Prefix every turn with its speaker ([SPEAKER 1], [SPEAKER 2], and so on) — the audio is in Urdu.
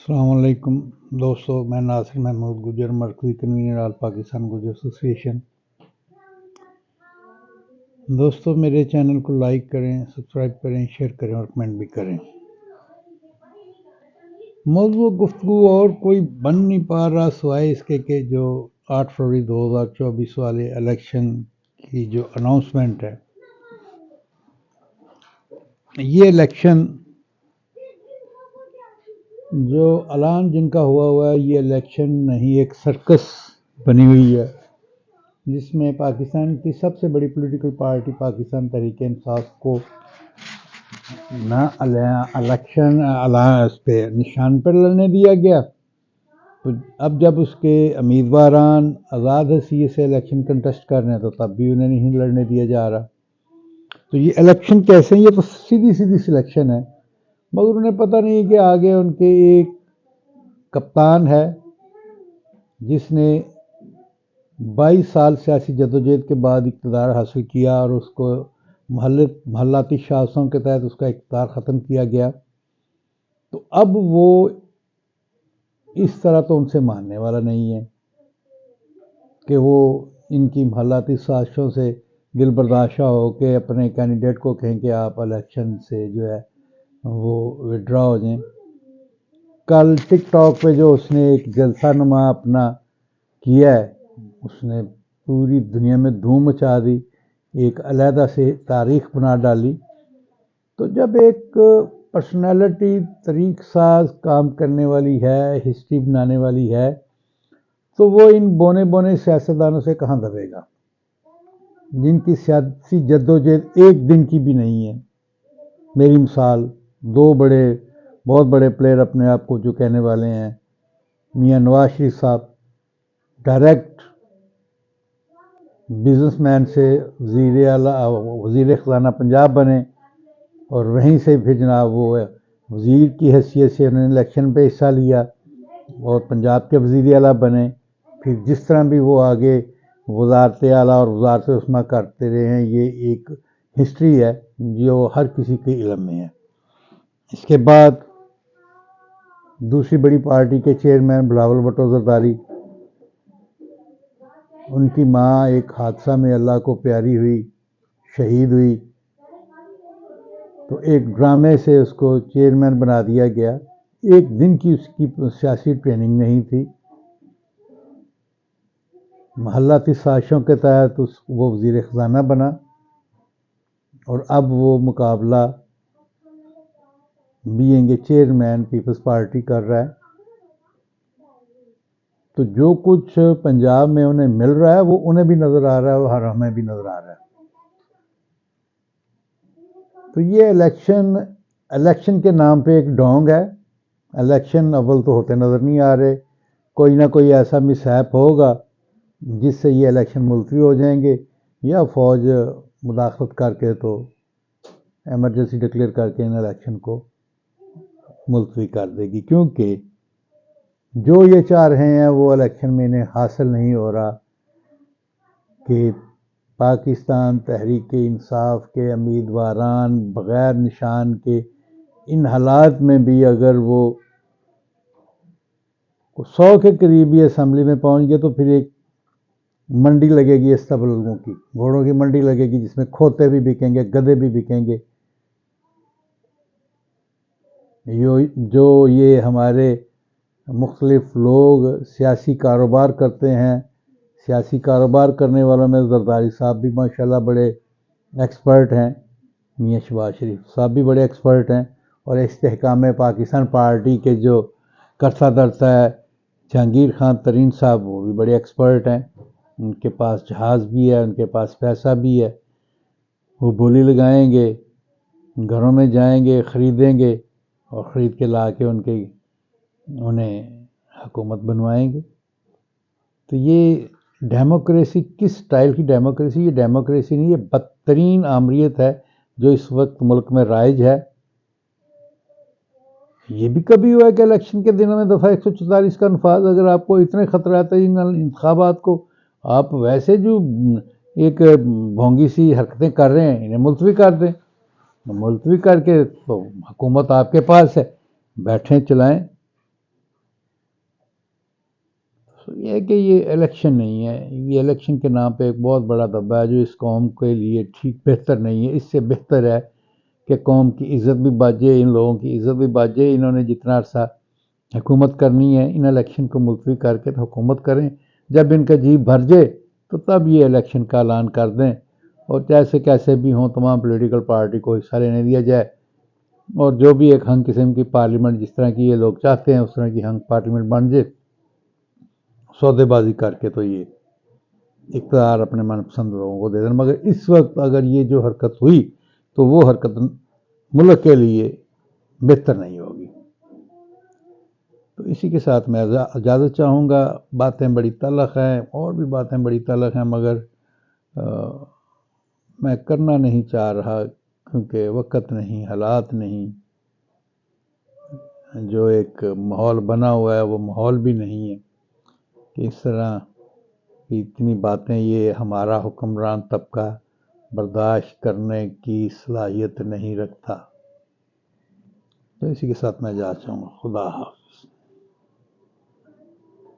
[SPEAKER 1] السلام علیکم دوستو، میں ناصر محمود گجر، مرکزی کنوینر آل پاکستان گجر ایسوسی ایشن۔ دوستو میرے چینل کو لائک کریں، سبسکرائب کریں، شیئر کریں اور کمنٹ بھی کریں۔ موضوع گفتگو اور کوئی بن نہیں پا رہا سوائے اس کے کہ جو 8 فروری 2024 والے الیکشن کی جو اناؤنسمنٹ ہے، یہ الیکشن جو اعلان جن کا ہوا ہے، یہ الیکشن نہیں، ایک سرکس بنی ہوئی ہے جس میں پاکستان کی سب سے بڑی پولیٹیکل پارٹی پاکستان تحریک انصاف کو نہ الیکشن اس پہ نشان پر لڑنے دیا گیا، تو اب جب اس کے امیدواران آزاد حیثیت سے الیکشن کنٹیسٹ کر رہے ہیں تو تب بھی انہیں نہیں لڑنے دیا جا رہا۔ تو یہ الیکشن کیسے ہیں؟ یہ تو سیدھی سلیکشن ہے، مگر انہیں پتہ نہیں کہ آگے ان کے ایک کپتان ہے جس نے 22 سال سیاسی جدوجہد کے بعد اقتدار حاصل کیا اور اس کو محلاتی شاخصوں کے تحت اس کا اقتدار ختم کیا گیا، تو اب وہ اس طرح تو ان سے ماننے والا نہیں ہے کہ وہ ان کی محلاتی سازشوں سے دل برداشتہ ہو کے اپنے کینڈیڈیٹ کو کہیں کہ آپ الیکشن سے جو ہے وہ وڈرا ہو جائیں۔ کل ٹک ٹاک پہ جو اس نے ایک جلسہ نما اپنا کیا ہے، اس نے پوری دنیا میں دھوم مچا دی، ایک علیحدہ سے تاریخ بنا ڈالی۔ تو جب ایک پرسنالٹی طریق ساز کام کرنے والی ہے، ہسٹری بنانے والی ہے، تو وہ ان بونے سیاستدانوں سے کہاں دبے گا جن کی سیاسی جدوجہد ایک دن کی بھی نہیں ہے۔ میری مثال 2 بہت بڑے پلیئر اپنے آپ کو جو کہنے والے ہیں، میاں نواز شریف صاحب ڈائریکٹ بزنس مین سے وزیر خزانہ پنجاب بنے، اور وہیں سے پھر جناب وہ وزیر کی حیثیت سے انہوں نے الیکشن پہ حصہ لیا اور پنجاب کے وزیر اعلیٰ بنے۔ پھر جس طرح بھی وہ آگے وزارت اعلیٰ اور وزارت عظمیٰ کرتے رہے ہیں، یہ ایک ہسٹری ہے جو ہر کسی کے علم میں ہے۔ اس کے بعد دوسری بڑی پارٹی کے چیئرمین بلاول بھٹو زرداری، ان کی ماں ایک حادثہ میں اللہ کو پیاری ہوئی، شہید ہوئی، تو ایک ڈرامے سے اس کو چیئرمین بنا دیا گیا۔ ایک دن کی اس کی سیاسی ٹریننگ نہیں تھی، محلاتی سازشوں کے تحت وہ وزیر خزانہ بنا، اور اب وہ مقابلہ being a chairman Peoples Party کر رہا ہے۔ تو جو کچھ پنجاب میں انہیں مل رہا ہے وہ انہیں بھی نظر آ رہا ہے اور ہمیں بھی نظر آ رہا ہے۔ تو یہ الیکشن کے نام پہ ایک ڈھونگ ہے۔ الیکشن اول تو ہوتے نظر نہیں آ رہے، کوئی نہ کوئی ایسا مس ہیپ ہوگا جس سے یہ الیکشن ملتوی ہو جائیں گے، یا فوج مداخلت کر کے تو ایمرجنسی ڈکلیئر کر کے ان الیکشن کو ملتوی کر دے گی، کیونکہ جو یہ چاہ رہے ہیں وہ الیکشن میں انہیں حاصل نہیں ہو رہا کہ پاکستان تحریک انصاف کے امیدواران بغیر نشان کے ان حالات میں بھی اگر وہ 100 کے قریب بھی اسمبلی میں پہنچ گئے تو پھر ایک منڈی لگے گی استبلوں کی، گھوڑوں کی منڈی لگے گی جس میں کھوتے بھی بکیں گے، گدھے بھی بکیں گے۔ جو یہ ہمارے مختلف لوگ سیاسی کاروبار کرتے ہیں، سیاسی کاروبار کرنے والوں میں زرداری صاحب بھی ماشاءاللہ بڑے ایکسپرٹ ہیں، میاں شہباز شریف صاحب بھی بڑے ایکسپرٹ ہیں، اور استحکام پاکستان پارٹی کے جو کرتا دھرتا ہے جہانگیر خان ترین صاحب، وہ بھی بڑے ایکسپرٹ ہیں، ان کے پاس جہاز بھی ہے، ان کے پاس پیسہ بھی ہے، وہ بولی لگائیں گے، گھروں میں جائیں گے، خریدیں گے اور خرید کے لا کے انہیں حکومت بنوائیں گے۔ تو یہ ڈیموکریسی کس سٹائل کی ڈیموکریسی؟ یہ ڈیموکریسی نہیں، یہ بدترین آمریت ہے جو اس وقت ملک میں رائج ہے۔ یہ بھی کبھی ہوا ہے کہ الیکشن کے دنوں میں دفعہ 144 کا نفاذ، اگر آپ کو اتنے خطرات ہیں ان انتخابات کو، آپ ویسے جو ایک بھونگی سی حرکتیں کر رہے ہیں انہیں ملتوی کر دیں، ملتوی کر کے تو حکومت آپ کے پاس ہے، بیٹھیں چلائیں۔ تو یہ ہے کہ یہ الیکشن نہیں ہے، یہ الیکشن کے نام پہ ایک بہت بڑا دھبا ہے جو اس قوم کے لیے ٹھیک بہتر نہیں ہے۔ اس سے بہتر ہے کہ قوم کی عزت بھی بچے، ان لوگوں کی عزت بھی بچے۔ انہوں نے جتنا عرصہ حکومت کرنی ہے، ان الیکشن کو ملتوی کر کے تو حکومت کریں۔ جب ان کا جی بھر جائے تو تب یہ الیکشن کا اعلان کر دیں، اور جیسے کیسے بھی ہوں تمام پولیٹیکل پارٹی کو حصہ لینے دیا جائے، اور جو بھی ایک ہنگ قسم کی پارلیمنٹ جس طرح کی یہ لوگ چاہتے ہیں اس طرح کی ہنگ پارلیمنٹ بن جائے، سودے بازی کر کے تو یہ اقتدار اپنے من پسند لوگوں کو دے دیں۔ مگر اس وقت اگر یہ جو حرکت ہوئی تو وہ حرکت ملک کے لیے بہتر نہیں ہوگی۔ تو اسی کے ساتھ میں اجازت چاہوں گا۔ باتیں بڑی تلخ ہیں، اور بھی باتیں بڑی تلخ ہیں، مگر میں کرنا نہیں چاہ رہا کیونکہ وقت نہیں، حالات نہیں، جو ایک ماحول بنا ہوا ہے وہ ماحول بھی نہیں ہے کہ اس طرح کی اتنی باتیں یہ ہمارا حکمران طبقہ برداشت کرنے کی صلاحیت نہیں رکھتا۔ تو اسی کے ساتھ میں اجازت چاہوں گا۔ خدا حافظ۔